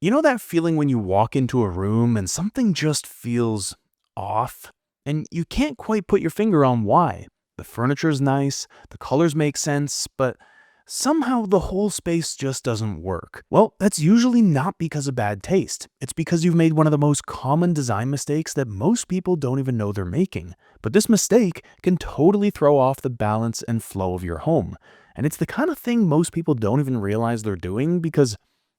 You know that feeling when you walk into a room and something just feels off? And you can't quite put your finger on why. The furniture's nice, the colors make sense, but somehow the whole space just doesn't work. Well, that's usually not because of bad taste. It's because you've made one of the most common design mistakes that most people don't even know they're making. But this mistake can totally throw off the balance and flow of your home. And it's the kind of thing most people don't even realize they're doing because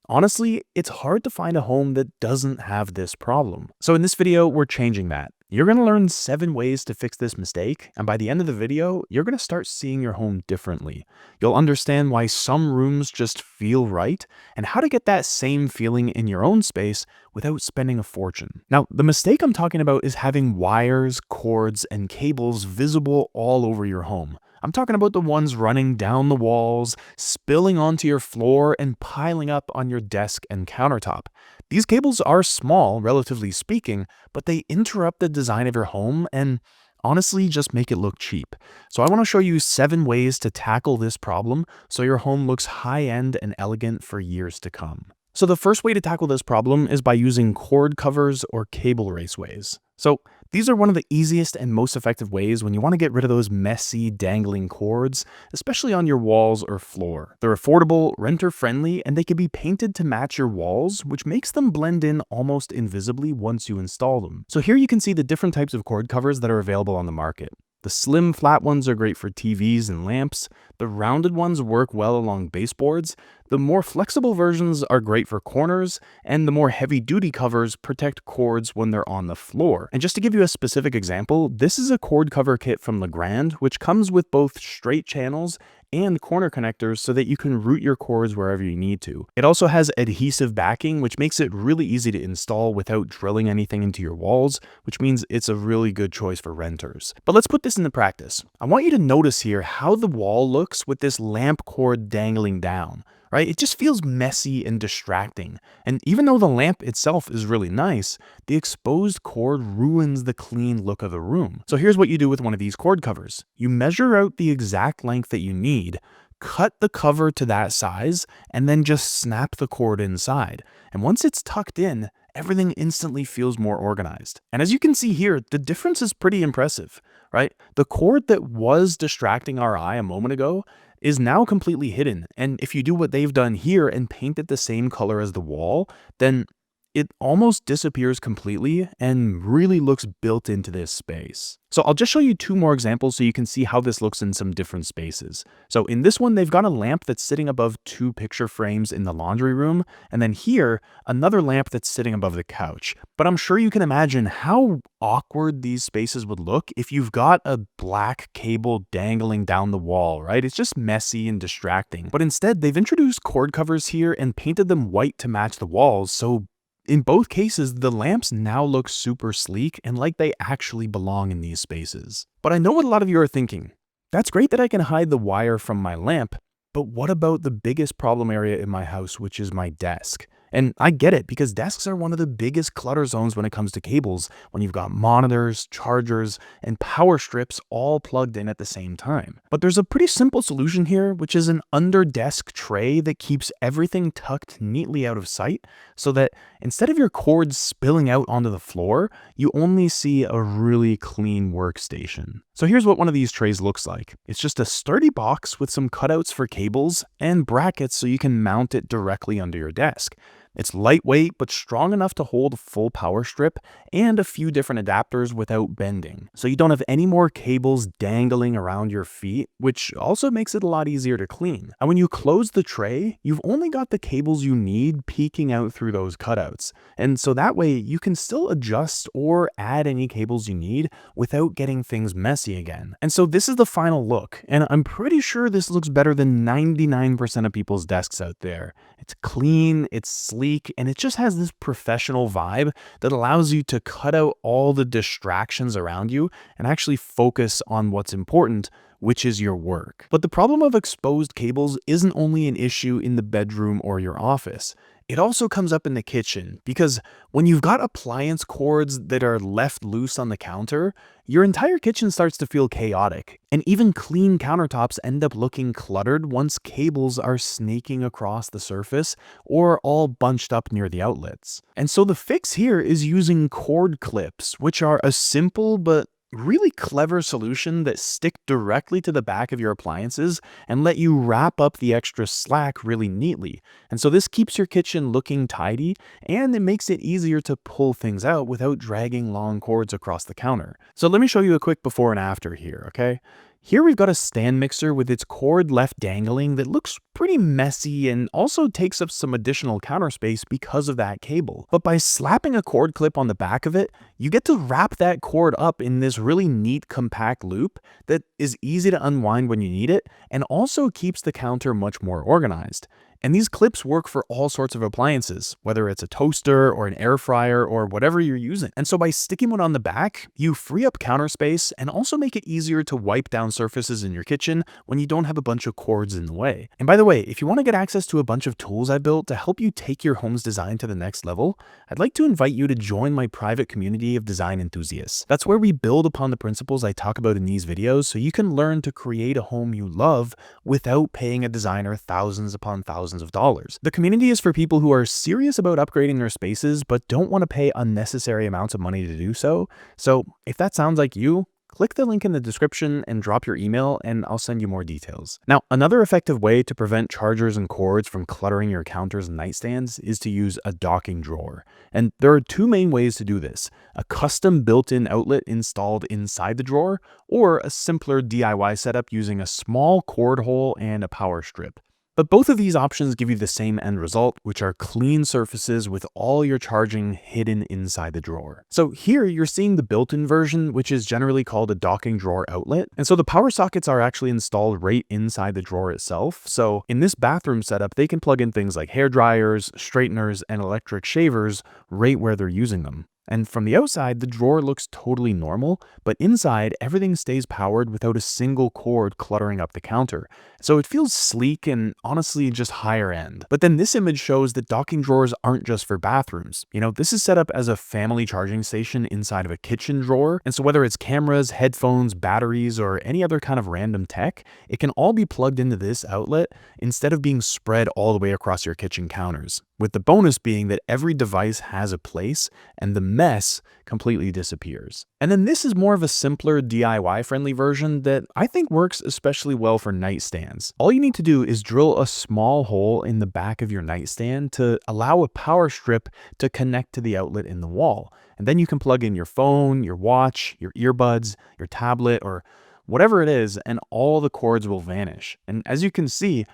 honestly, it's hard to find a home that doesn't have this problem. So in this video, we're changing that. You're going to learn 7 ways to fix this mistake, and by the end of the video, you're going to start seeing your home differently. You'll understand why some rooms just feel right, and how to get that same feeling in your own space without spending a fortune. Now, the mistake I'm talking about is having wires, cords, and cables visible all over your home. I'm talking about the ones running down the walls, spilling onto your floor, and piling up on your desk and countertop. These cables are small, relatively speaking, but they interrupt the design of your home and honestly just make it look cheap. So I want to show you 7 ways to tackle this problem so your home looks high-end and elegant for years to come. So the first way to tackle this problem is by using cord covers or cable raceways. So these are one of the easiest and most effective ways when you want to get rid of those messy, dangling cords, especially on your walls or floor. They're affordable, renter-friendly, and they can be painted to match your walls, which makes them blend in almost invisibly once you install them. So here you can see the different types of cord covers that are available on the market. The slim, flat ones are great for TVs and lamps. The rounded ones work well along baseboards. The more flexible versions are great for corners, and the more heavy-duty covers protect cords when they're on the floor. And just to give you a specific example, this is a cord cover kit from Legrand, which comes with both straight channels and corner connectors so that you can route your cords wherever you need to. It also has adhesive backing, which makes it really easy to install without drilling anything into your walls, which means it's a really good choice for renters. But let's put this into practice. I want you to notice here how the wall looks with this lamp cord dangling down. Right? It just feels messy and distracting. And even though the lamp itself is really nice, the exposed cord ruins the clean look of the room. So here's what you do with one of these cord covers. You measure out the exact length that you need, cut the cover to that size, and then just snap the cord inside. And once it's tucked in, everything instantly feels more organized. And as you can see here, the difference is pretty impressive, right? The cord that was distracting our eye a moment ago is now completely hidden. And if you do what they've done here and paint it the same color as the wall, then it almost disappears completely and really looks built into this space. So I'll just show you 2 more examples so you can see how this looks in some different spaces. So in this one, they've got a lamp that's sitting above 2 picture frames in the laundry room, and then here, another lamp that's sitting above the couch. But I'm sure you can imagine how awkward these spaces would look if you've got a black cable dangling down the wall, right? It's just messy and distracting. But instead, they've introduced cord covers here and painted them white to match the walls, so in both cases, the lamps now look super sleek and like they actually belong in these spaces. But I know what a lot of you are thinking. That's great that I can hide the wire from my lamp, but what about the biggest problem area in my house, which is my desk? And I get it, because desks are one of the biggest clutter zones when it comes to cables, when you've got monitors, chargers, and power strips all plugged in at the same time. But there's a pretty simple solution here, which is an under-desk tray that keeps everything tucked neatly out of sight, so that instead of your cords spilling out onto the floor, you only see a really clean workstation. So here's what one of these trays looks like. It's just a sturdy box with some cutouts for cables and brackets so you can mount it directly under your desk. It's lightweight but strong enough to hold a full power strip and a few different adapters without bending. So you don't have any more cables dangling around your feet, which also makes it a lot easier to clean. And when you close the tray, you've only got the cables you need peeking out through those cutouts. And so that way you can still adjust or add any cables you need without getting things messy again. And so this is the final look, and I'm pretty sure this looks better than 99% of people's desks out there. It's clean, it's sleek, and it just has this professional vibe that allows you to cut out all the distractions around you and actually focus on what's important, which is your work. But the problem of exposed cables isn't only an issue in the bedroom or your office. It also comes up in the kitchen because when you've got appliance cords that are left loose on the counter, your entire kitchen starts to feel chaotic. And even clean countertops end up looking cluttered once cables are snaking across the surface or all bunched up near the outlets. And so the fix here is using cord clips, which are a simple but really clever solution that stick directly to the back of your appliances and let you wrap up the extra slack really neatly. And so this keeps your kitchen looking tidy and it makes it easier to pull things out without dragging long cords across the counter. So let me show you a quick before and after here, okay? Here we've got a stand mixer with its cord left dangling that looks pretty messy and also takes up some additional counter space because of that cable. But by slapping a cord clip on the back of it, you get to wrap that cord up in this really neat compact loop that is easy to unwind when you need it and also keeps the counter much more organized. And these clips work for all sorts of appliances, whether it's a toaster or an air fryer or whatever you're using. And so by sticking one on the back, you free up counter space and also make it easier to wipe down surfaces in your kitchen when you don't have a bunch of cords in the way. And by the way, if you want to get access to a bunch of tools I built to help you take your home's design to the next level, I'd like to invite you to join my private community of design enthusiasts. That's where we build upon the principles I talk about in these videos so you can learn to create a home you love without paying a designer thousands upon thousands of dollars. The community is for people who are serious about upgrading their spaces but don't want to pay unnecessary amounts of money to do so. So if that sounds like you, click the link in the description and drop your email and I'll send you more details. Now, another effective way to prevent chargers and cords from cluttering your counters and nightstands is to use a docking drawer. And there are two main ways to do this: a custom built-in outlet installed inside the drawer, or a simpler DIY setup using a small cord hole and a power strip. But both of these options give you the same end result, which are clean surfaces with all your charging hidden inside the drawer. So here you're seeing the built-in version, which is generally called a docking drawer outlet. And so the power sockets are actually installed right inside the drawer itself. So in this bathroom setup, they can plug in things like hair dryers, straighteners, and electric shavers right where they're using them. And from the outside, the drawer looks totally normal, but inside, everything stays powered without a single cord cluttering up the counter. So it feels sleek and honestly just higher end. But then this image shows that docking drawers aren't just for bathrooms. You know, this is set up as a family charging station inside of a kitchen drawer. And so whether it's cameras, headphones, batteries, or any other kind of random tech, it can all be plugged into this outlet instead of being spread all the way across your kitchen counters. With the bonus being that every device has a place and the mess completely disappears. And then this is more of a simpler DIY friendly version that I think works especially well for nightstands. All you need to do is drill a small hole in the back of your nightstand to allow a power strip to connect to the outlet in the wall. And then you can plug in your phone, your watch, your earbuds, your tablet, or whatever it is, and all the cords will vanish. And as you can see,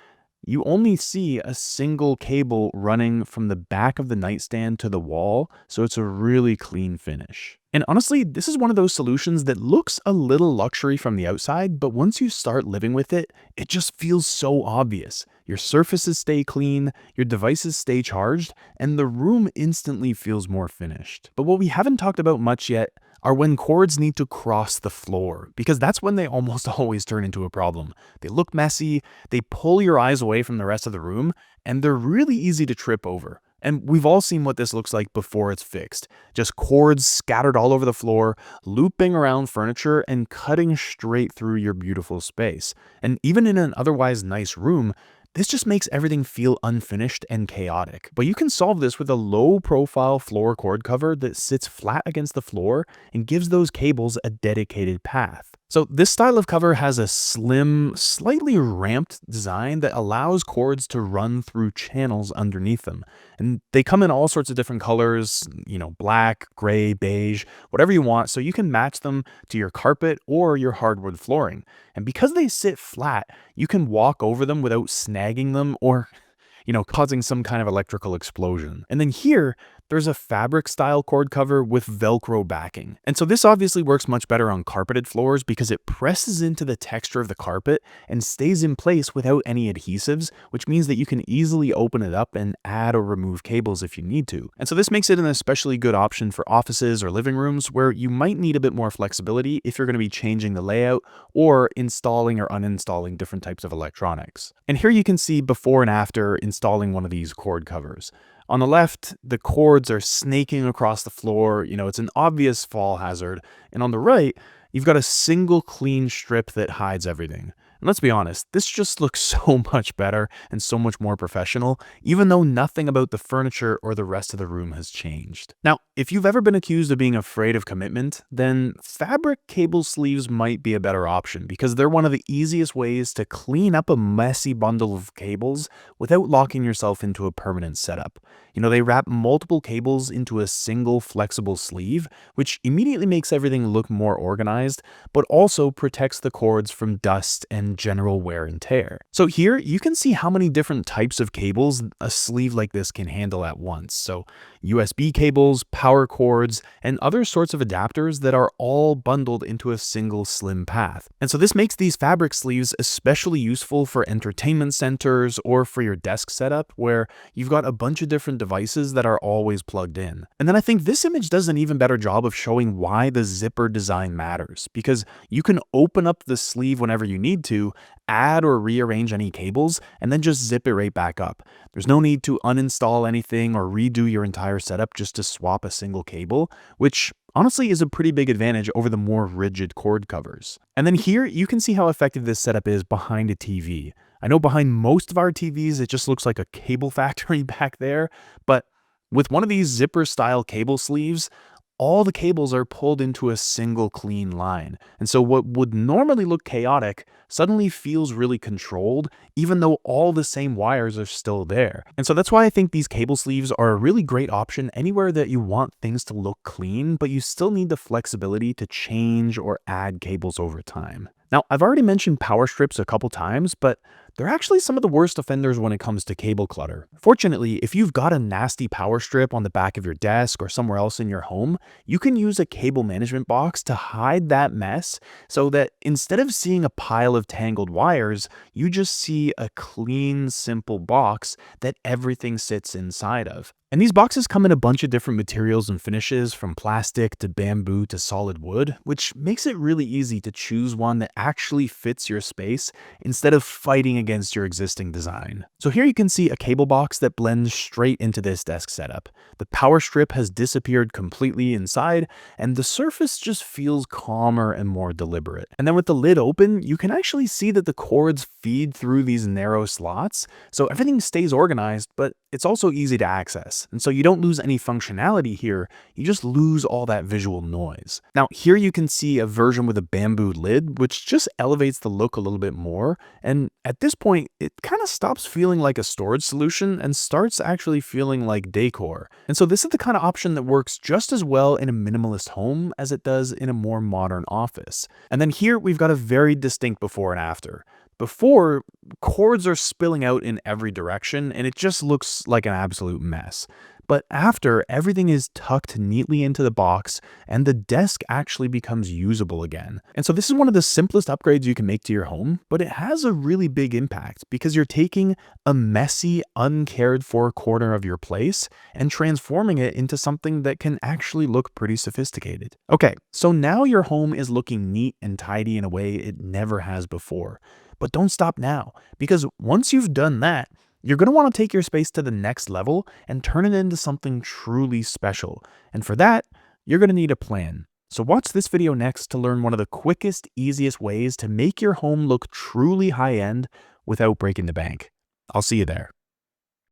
you only see a single cable running from the back of the nightstand to the wall, so it's a really clean finish. And honestly, this is one of those solutions that looks a little luxury from the outside, but once you start living with it, it just feels so obvious. Your surfaces stay clean, your devices stay charged, and the room instantly feels more finished. But what we haven't talked about much yet are when cords need to cross the floor, because that's when they almost always turn into a problem. They look messy, they pull your eyes away from the rest of the room, and they're really easy to trip over. And we've all seen what this looks like before it's fixed. Just cords scattered all over the floor, looping around furniture, and cutting straight through your beautiful space. And even in an otherwise nice room, this just makes everything feel unfinished and chaotic. But you can solve this with a low-profile floor cord cover that sits flat against the floor and gives those cables a dedicated path. So this style of cover has a slim, slightly ramped design that allows cords to run through channels underneath them. And they come in all sorts of different colors, black, gray, beige, whatever you want, so you can match them to your carpet or your hardwood flooring. And because they sit flat, you can walk over them without snagging them or causing some kind of electrical explosion. And then here, there's a fabric style cord cover with Velcro backing. And so this obviously works much better on carpeted floors because it presses into the texture of the carpet and stays in place without any adhesives, which means that you can easily open it up and add or remove cables if you need to. And so this makes it an especially good option for offices or living rooms where you might need a bit more flexibility if you're going to be changing the layout or installing or uninstalling different types of electronics. And here you can see before and after installing one of these cord covers. On the left, the cords are snaking across the floor. It's an obvious fall hazard. And on the right, you've got a single clean strip that hides everything. And let's be honest, this just looks so much better and so much more professional, even though nothing about the furniture or the rest of the room has changed. Now, if you've ever been accused of being afraid of commitment, then fabric cable sleeves might be a better option because they're one of the easiest ways to clean up a messy bundle of cables without locking yourself into a permanent setup. They wrap multiple cables into a single flexible sleeve, which immediately makes everything look more organized, but also protects the cords from dust and general wear and tear. So here you can see how many different types of cables a sleeve like this can handle at once. So USB cables, power cords, and other sorts of adapters that are all bundled into a single slim path. And so this makes these fabric sleeves especially useful for entertainment centers or for your desk setup where you've got a bunch of different devices that are always plugged in. And then I think this image does an even better job of showing why the zipper design matters, because you can open up the sleeve whenever you need to, add or rearrange any cables, and then just zip it right back up. There's no need to uninstall anything or redo your entire setup just to swap a single cable, which honestly is a pretty big advantage over the more rigid cord covers. And then here you can see how effective this setup is behind a TV. I know behind most of our TVs, it just looks like a cable factory back there, but with one of these zipper style cable sleeves, all the cables are pulled into a single clean line. And so what would normally look chaotic suddenly feels really controlled, even though all the same wires are still there. And so that's why I think these cable sleeves are a really great option anywhere that you want things to look clean, but you still need the flexibility to change or add cables over time. Now, I've already mentioned power strips a couple times, but they're actually some of the worst offenders when it comes to cable clutter. Fortunately, if you've got a nasty power strip on the back of your desk or somewhere else in your home, you can use a cable management box to hide that mess so that instead of seeing a pile of tangled wires, you just see a clean, simple box that everything sits inside of. And these boxes come in a bunch of different materials and finishes, from plastic to bamboo to solid wood, which makes it really easy to choose one that actually fits your space instead of fighting against your existing design. So here you can see a cable box that blends straight into this desk setup. The power strip has disappeared completely inside, and the surface just feels calmer and more deliberate. And then with the lid open, you can actually see that the cords feed through these narrow slots, so everything stays organized, but it's also easy to access. And so you don't lose any functionality here, you just lose all that visual noise. Now here you can see a version with a bamboo lid, which just elevates the look a little bit more. And at this point, it kind of stops feeling like a storage solution and starts actually feeling like decor. And so this is the kind of option that works just as well in a minimalist home as it does in a more modern office. And then here we've got a very distinct before and after. Before, cords are spilling out in every direction and it just looks like an absolute mess. But after, everything is tucked neatly into the box and the desk actually becomes usable again. And so this is one of the simplest upgrades you can make to your home, but it has a really big impact because you're taking a messy, uncared for corner of your place and transforming it into something that can actually look pretty sophisticated. Okay, so now your home is looking neat and tidy in a way it never has before. But don't stop now, because once you've done that, you're going to want to take your space to the next level and turn it into something truly special. And for that, you're going to need a plan. So watch this video next to learn one of the quickest, easiest ways to make your home look truly high-end without breaking the bank. I'll see you there.